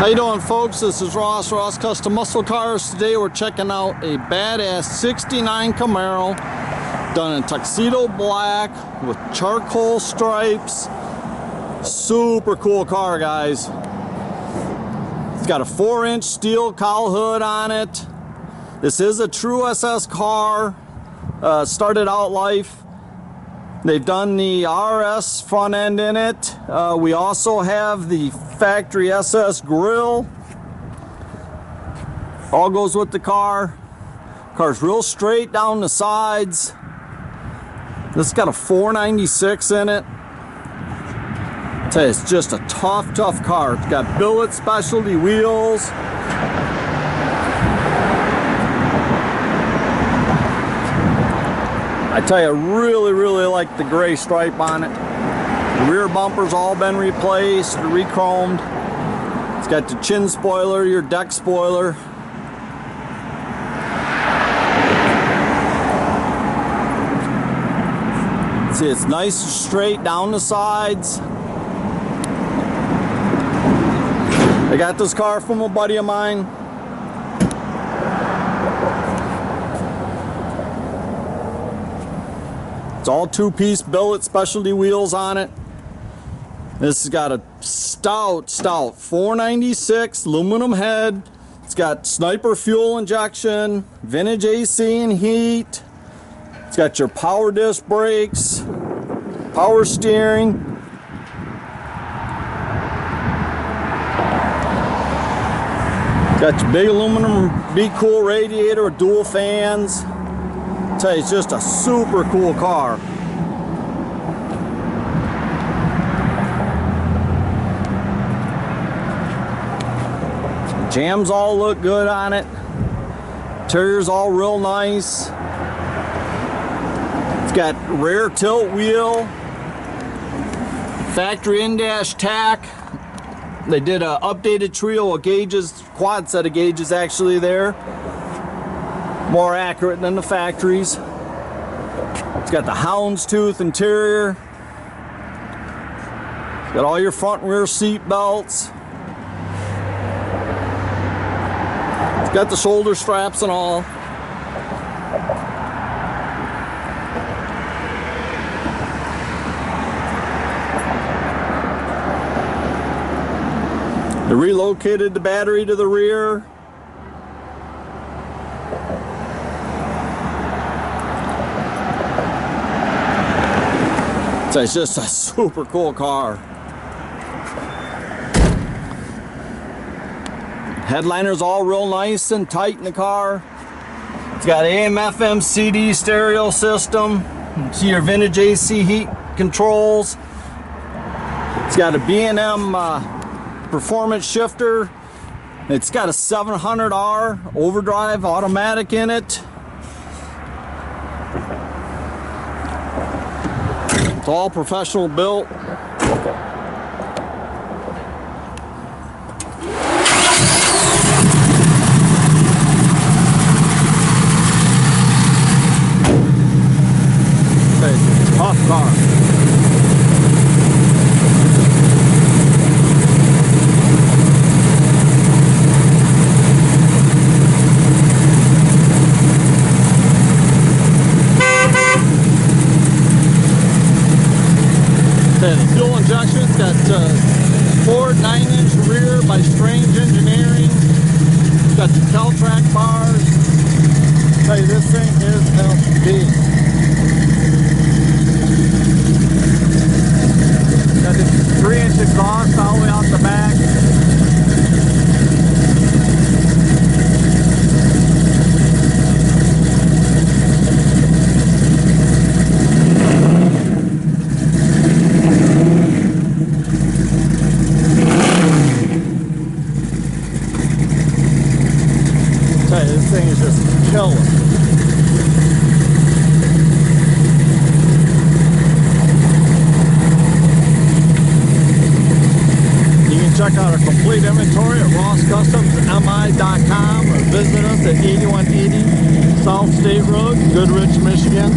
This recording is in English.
you doing, folks? This is Ross Custom Muscle Cars. Today we're checking out a badass 69 Camaro done in Tuxedo Black with charcoal stripes. Super cool car, guys. It's got a 4-inch steel cowl hood on it. This is a true SS car. Started out life. They've done the RS front end in it. We also have the factory SS grille. All goes with the car. Car's real straight down the sides. This got a 496 in it. I tell you, it's just a tough car. It's got billet specialty wheels. I tell you, I really like the gray stripe on it. The rear bumper's all been replaced, re-chromed. It's got the chin spoiler, your deck spoiler. See, it's nice and straight down the sides. I got this car from a buddy of mine. It's all 2-piece billet specialty wheels on it. This has got a stout 496 aluminum head. It's got sniper fuel injection, vintage AC and heat. It's got your power disc brakes, power steering. Got your big aluminum Be Cool radiator with dual fans. I tell you, it's just a super cool car. Jams all look good on it. Interior's all real nice. It's got rear tilt wheel, factory in-dash tach. They did an updated trio of gauges, quad set of gauges actually there. More accurate than the factories. It's got the Houndstooth interior. It's got all your front and rear seat belts. It's got the shoulder straps and all. They relocated the battery to the rear. So it's just a super cool car. Headliner's all real nice and tight in the car. It's got AM FM CD stereo system. You see your vintage AC heat controls. It's got a B&M performance shifter. It's got a 700R overdrive automatic in it. It's all professional built. It's a tough car. The fuel injection, it's got Ford 9-inch rear by Strange Engineering. It's got the Tel-Track bars. I'll tell you, this thing is LD. Got this 3-inch exhaust all the way out the back. This thing is just killer. You can check out our complete inventory at rosscustomsmi.com or visit us at 8180 South State Road, Goodrich, Michigan.